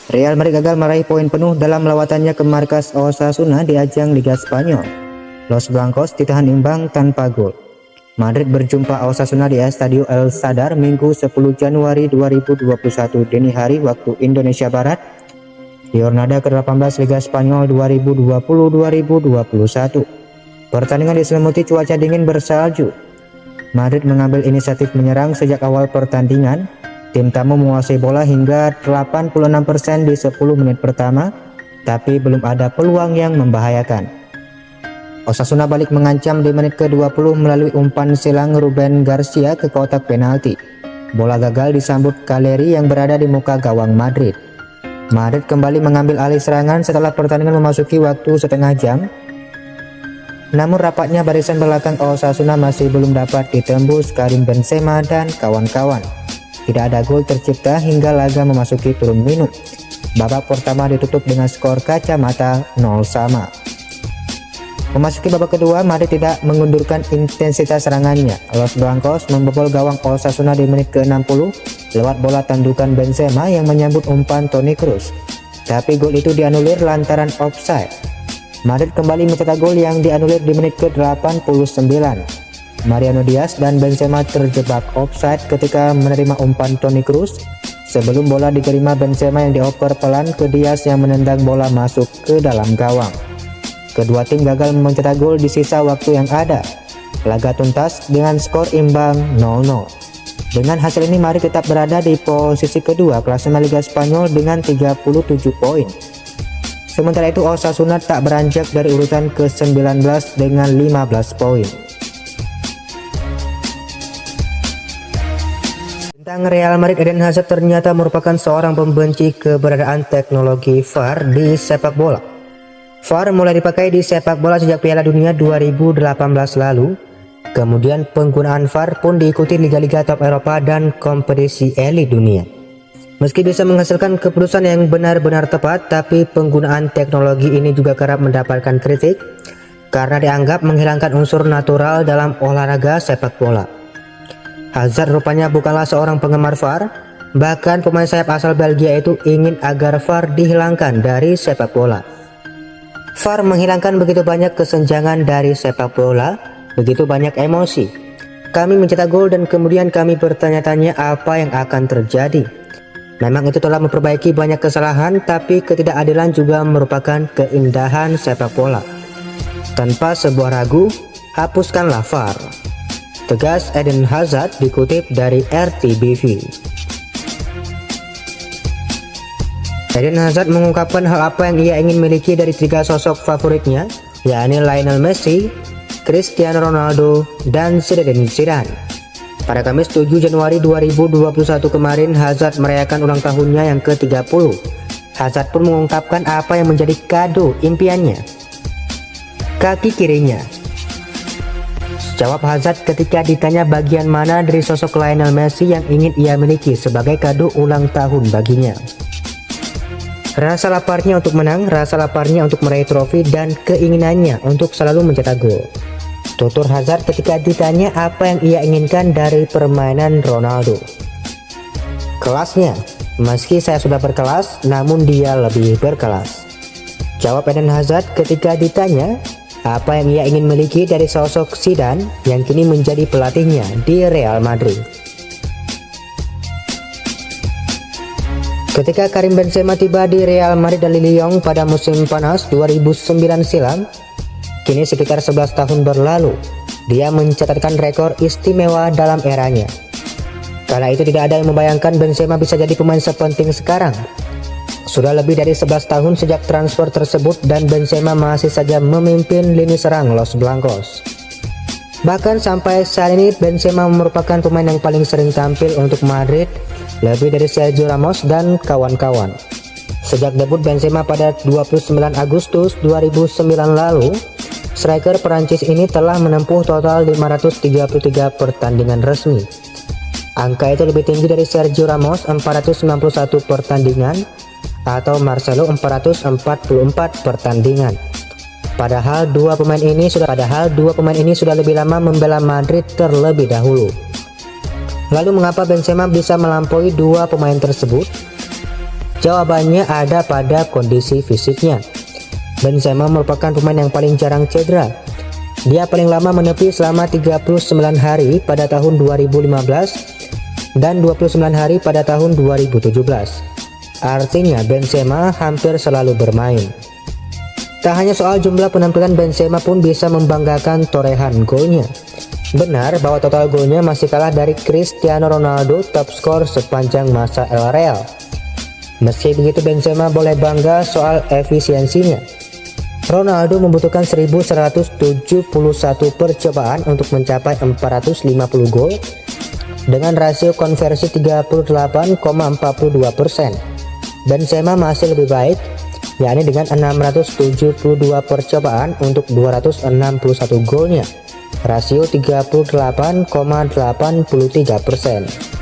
Real Madrid gagal meraih poin penuh dalam lawatannya ke markas Osasuna di ajang Liga Spanyol. Los Blancos ditahan imbang tanpa gol. Madrid berjumpa Osasuna di Estadio El Sadar Minggu 10 Januari 2021 dini hari waktu Indonesia Barat di Jornada ke-18 Liga Spanyol 2020-2021. Pertandingan diselimuti cuaca dingin bersalju. Madrid mengambil inisiatif menyerang sejak awal pertandingan. Tim tamu menguasai bola hingga 86% di 10 menit pertama, tapi belum ada peluang yang membahayakan. Osasuna balik mengancam di menit ke-20 melalui umpan silang Ruben Garcia ke kotak penalti. Bola gagal disambut Caleri yang berada di muka gawang Madrid. Madrid kembali mengambil alih serangan setelah pertandingan memasuki waktu setengah jam. Namun rapatnya barisan belakang Osasuna masih belum dapat ditembus Karim Benzema dan kawan-kawan. Tidak ada gol tercipta hingga laga memasuki turun minum. Babak pertama ditutup dengan skor kacamata 0-0. Memasuki babak kedua, Madrid tidak mengundurkan intensitas serangannya. Los Blancos membobol gawang Osasuna di menit ke-60 lewat bola tandukan Benzema yang menyambut umpan Toni Kroos. Tapi gol itu dianulir lantaran offside. Madrid kembali mencetak gol yang dianulir di menit ke-89. Mariano Diaz dan Benzema terjebak offside ketika menerima umpan Toni Kroos sebelum bola diterima Benzema yang dioper pelan ke Diaz yang menendang bola masuk ke dalam gawang. Kedua tim gagal mencetak gol di sisa waktu yang ada. Laga tuntas dengan skor imbang 0-0. Dengan hasil ini Madrid tetap berada di posisi kedua klasemen Liga Spanyol dengan 37 poin. Sementara itu Osasuna tak beranjak dari urutan ke-19 dengan 15 poin. Bintang Real Madrid Eden Hazard ternyata merupakan seorang pembenci keberadaan teknologi VAR di sepak bola. VAR mulai dipakai di sepak bola sejak Piala Dunia 2018 lalu. Kemudian penggunaan VAR pun diikuti liga-liga top Eropa dan kompetisi elit dunia. Meski bisa menghasilkan keputusan yang benar-benar tepat, tapi penggunaan teknologi ini juga kerap mendapatkan kritik karena dianggap menghilangkan unsur natural dalam olahraga sepak bola. Hazard rupanya bukanlah seorang penggemar VAR, bahkan pemain sayap asal Belgia itu ingin agar VAR dihilangkan dari sepak bola. VAR menghilangkan begitu banyak kesenjangan dari sepak bola, begitu banyak emosi. Kami mencetak gol dan kemudian kami bertanya-tanya apa yang akan terjadi. Memang itu telah memperbaiki banyak kesalahan, tapi ketidakadilan juga merupakan keindahan sepak bola. Tanpa sebuah ragu, hapuskanlah VAR. Tegas Eden Hazard dikutip dari RTBV. Eden Hazard mengungkapkan hal apa yang ia ingin miliki dari tiga sosok favoritnya, yakni Lionel Messi, Cristiano Ronaldo, dan Zinedine Zidane. Pada Kamis 7 Januari 2021 kemarin, Hazard merayakan ulang tahunnya yang ke-30. Hazard pun mengungkapkan apa yang menjadi kado impiannya. Kaki kirinya. Jawab Hazard ketika ditanya bagian mana dari sosok Lionel Messi yang ingin ia miliki sebagai kado ulang tahun baginya. Rasa laparnya untuk menang, rasa laparnya untuk meraih trofi, dan keinginannya untuk selalu mencetak gol. Tutur Hazard ketika ditanya apa yang ia inginkan dari permainan Ronaldo. Kelasnya, meski saya sudah berkelas, namun dia lebih berkelas. Jawab Eden Hazard ketika ditanya apa yang ia ingin miliki dari sosok Zidane yang kini menjadi pelatihnya di Real Madrid. Ketika Karim Benzema tiba di Real Madrid dari Lyon pada musim panas 2009 silam, kini sekitar 11 tahun berlalu, dia mencatatkan rekor istimewa dalam eranya. Kala itu tidak ada yang membayangkan Benzema bisa jadi pemain sepenting sekarang. Sudah lebih dari 11 tahun sejak transfer tersebut dan Benzema masih saja memimpin lini serang Los Blancos. Bahkan sampai saat ini Benzema merupakan pemain yang paling sering tampil untuk Madrid, lebih dari Sergio Ramos dan kawan-kawan. Sejak debut Benzema pada 29 Agustus 2009 lalu, striker Perancis ini telah menempuh total 533 pertandingan resmi. Angka itu lebih tinggi dari Sergio Ramos 491 pertandingan atau Marcelo 444 pertandingan. Padahal dua pemain ini sudah lebih lama membela Madrid terlebih dahulu. Lalu mengapa Benzema bisa melampaui dua pemain tersebut? Jawabannya ada pada kondisi fisiknya. Benzema merupakan pemain yang paling jarang cedera. Dia paling lama menepi selama 39 hari pada tahun 2015 dan 29 hari pada tahun 2017. Artinya Benzema hampir selalu bermain. Tak hanya soal jumlah penampilan, Benzema pun bisa membanggakan torehan golnya. Benar bahwa total golnya masih kalah dari Cristiano Ronaldo, top skor sepanjang masa El Real. Meski begitu, Benzema boleh bangga soal efisiensinya. Ronaldo membutuhkan 1171 percobaan untuk mencapai 450 gol dengan rasio konversi 38,42%. Benzema masih lebih baik, yakni dengan 672 percobaan untuk 261 golnya, rasio 38,83%.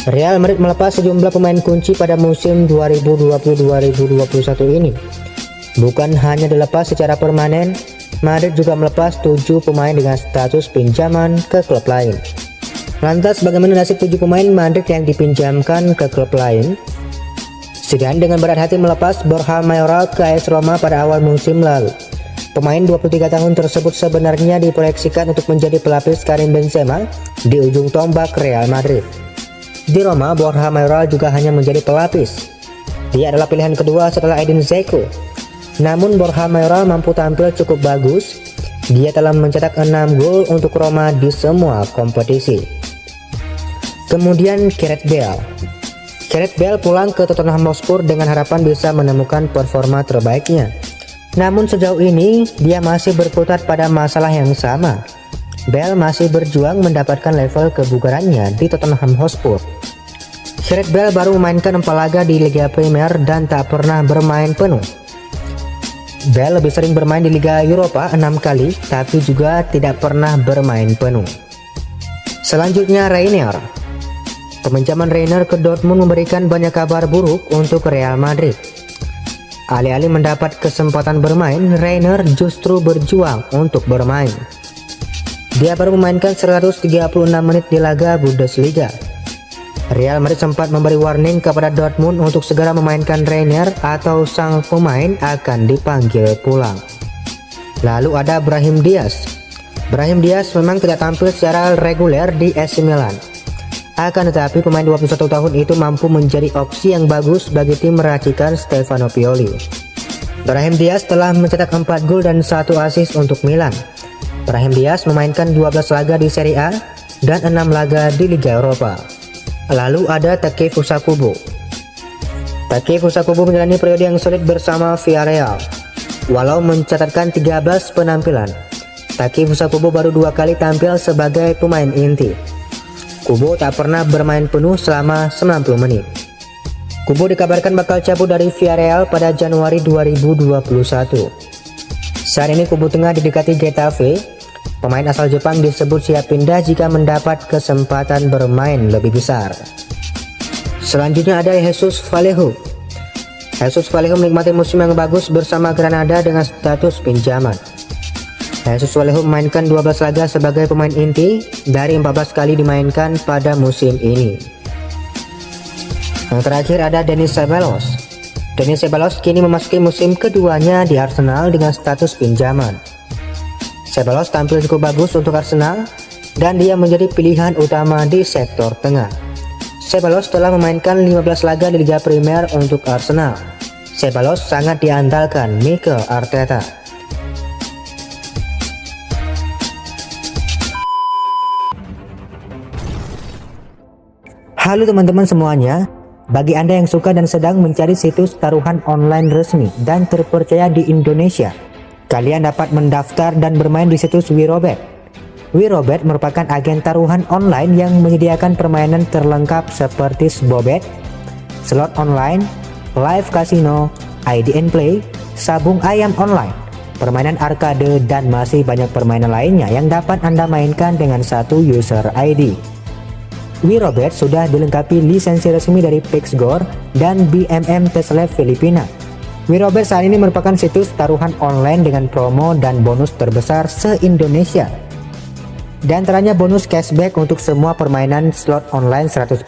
Real Madrid melepas sejumlah pemain kunci pada musim 2020-2021 ini. Bukan hanya dilepas secara permanen, Madrid juga melepas 7 pemain dengan status pinjaman ke klub lain. Lantas bagaimana nasib 7 pemain Madrid yang dipinjamkan ke klub lain? Zidane dengan berat hati melepas Borja Mayoral ke AS Roma pada awal musim lalu. Pemain 23 tahun tersebut sebenarnya diproyeksikan untuk menjadi pelapis Karim Benzema di ujung tombak Real Madrid. Di Roma, Borja Mayoral juga hanya menjadi pelapis. Dia adalah pilihan kedua setelah Edin Dzeko. Namun Borja Mayoral mampu tampil cukup bagus. Dia telah mencetak 6 gol untuk Roma di semua kompetisi. Kemudian Gareth Bale. Gareth Bale pulang ke Tottenham Hotspur dengan harapan bisa menemukan performa terbaiknya. Namun sejauh ini dia masih berkutat pada masalah yang sama. Bale masih berjuang mendapatkan level kebugarannya di Tottenham Hotspur. Gareth Bale baru memainkan 4 laga di Liga Premier dan tak pernah bermain penuh. Bale lebih sering bermain di Liga Eropa 6 kali, tapi juga tidak pernah bermain penuh. Selanjutnya Reinier. Peminjaman Reinier ke Dortmund memberikan banyak kabar buruk untuk Real Madrid. Alih-alih mendapat kesempatan bermain, Reinier justru berjuang untuk bermain. Dia baru memainkan 136 menit di laga Bundesliga. Real Madrid sempat memberi warning kepada Dortmund untuk segera memainkan Reinier atau sang pemain akan dipanggil pulang. Lalu ada Brahim Diaz. Brahim Diaz memang tidak tampil secara reguler di AC Milan. Akan tetapi pemain 21 tahun itu mampu menjadi opsi yang bagus bagi tim meracikan Stefano Pioli. Brahim Diaz telah mencetak 4 gol dan 1 assist untuk Milan. Brahim Diaz memainkan 12 laga di Serie A dan 6 laga di Liga Eropa. Lalu ada Takefusa Kubo. Takefusa Kubo menjalani periode yang sulit bersama Villarreal. Walau mencatatkan 13 penampilan, Takefusa Kubo baru 2 kali tampil sebagai pemain inti. Kubo tak pernah bermain penuh selama 90 menit. Kubo dikabarkan bakal cabut dari Villarreal pada Januari 2021. Saat ini Kubo tengah didekati Getafe. Pemain asal Jepang disebut siap pindah jika mendapat kesempatan bermain lebih besar. Selanjutnya ada Jesus Vallejo. Jesus Vallejo menikmati musim yang bagus bersama Granada dengan status pinjaman. Jesus Vallejo memainkan 12 laga sebagai pemain inti dari 14 kali dimainkan pada musim ini. Yang terakhir ada Denis Ceballos. Denis Ceballos kini memasuki musim keduanya di Arsenal dengan status pinjaman. Ceballos tampil cukup bagus untuk Arsenal dan dia menjadi pilihan utama di sektor tengah. Ceballos telah memainkan 15 laga di Liga Premier untuk Arsenal. Ceballos sangat diandalkan Mikel Arteta. Halo teman-teman semuanya. Bagi Anda yang suka dan sedang mencari situs taruhan online resmi dan terpercaya di Indonesia, kalian dapat mendaftar dan bermain di situs WeRobet. WeRobet merupakan agen taruhan online yang menyediakan permainan terlengkap seperti Sbobet, slot online, live casino, ID and play, sabung ayam online, permainan arcade, dan masih banyak permainan lainnya yang dapat Anda mainkan dengan satu user ID. WeRobet sudah dilengkapi lisensi resmi dari Pixgor dan BMM Teslab Filipina. WeRobet saat ini merupakan situs taruhan online dengan promo dan bonus terbesar se-Indonesia. Di antaranya bonus cashback untuk semua permainan slot online 100%,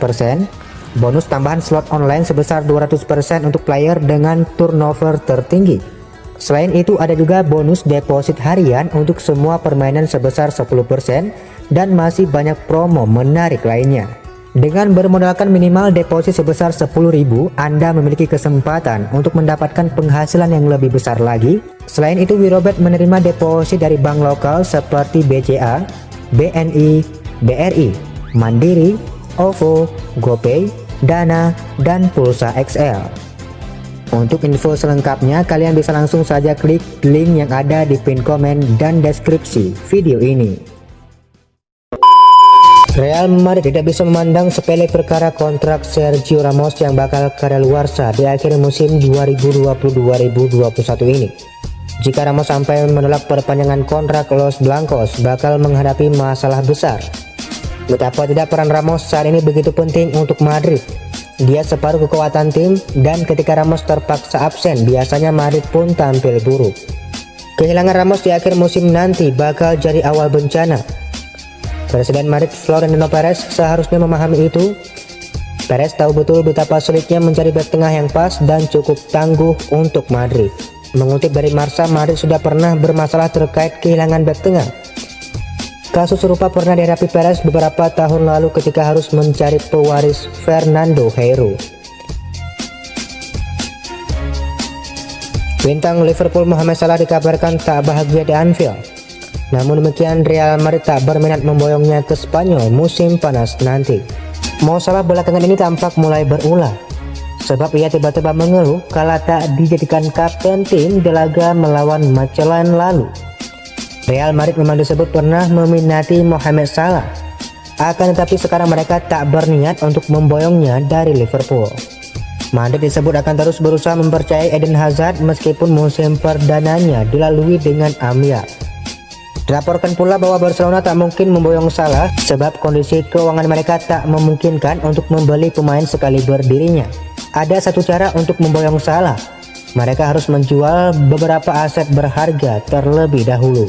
bonus tambahan slot online sebesar 200% untuk player dengan turnover tertinggi. Selain itu ada juga bonus deposit harian untuk semua permainan sebesar 10% dan masih banyak promo menarik lainnya. Dengan bermodalkan minimal deposit sebesar 10.000, Anda memiliki kesempatan untuk mendapatkan penghasilan yang lebih besar lagi. Selain itu, Wirobet menerima deposit dari bank lokal seperti BCA, BNI, BRI, Mandiri, OVO, GoPay, Dana, dan Pulsa XL. Untuk info selengkapnya, kalian bisa langsung saja klik link yang ada di pin komen dan deskripsi video ini. Real Madrid tidak bisa memandang sepele perkara kontrak Sergio Ramos yang bakal kadaluarsa di akhir musim 2020-2021 ini. Jika Ramos sampai menolak perpanjangan kontrak, Los Blancos bakal menghadapi masalah besar. Betapa tidak peran Ramos saat ini begitu penting untuk Madrid. Dia separuh kekuatan tim, dan ketika Ramos terpaksa absen, biasanya Madrid pun tampil buruk. Kehilangan Ramos di akhir musim nanti bakal jadi awal bencana. Presiden Madrid Florentino Perez seharusnya memahami itu. Perez tahu betul betapa sulitnya mencari bek tengah yang pas dan cukup tangguh untuk Madrid. Mengutip dari Marca, Madrid sudah pernah bermasalah terkait kehilangan bek tengah. Kasus serupa pernah dihadapi Perez beberapa tahun lalu ketika harus mencari pewaris Fernando Hierro. Bintang Liverpool Mohamed Salah dikabarkan tak bahagia di Anfield. Namun demikian, Real Madrid tak berminat memboyongnya ke Spanyol musim panas nanti. Mo Salah belakangan ini tampak mulai berulah, sebab ia tiba-tiba mengeluh kala tak dijadikan kapten tim di laga melawan Macelan lalu. Real Madrid memang disebut pernah meminati Mohamed Salah, akan tetapi sekarang mereka tak berniat untuk memboyongnya dari Liverpool. Madrid disebut akan terus berusaha mempercayai Eden Hazard meskipun musim perdananya dilalui dengan ambyar. Dilaporkan pula bahwa Barcelona tak mungkin memboyong Salah sebab kondisi keuangan mereka tak memungkinkan untuk membeli pemain sekaliber dirinya. Ada satu cara untuk memboyong Salah, mereka harus menjual beberapa aset berharga terlebih dahulu.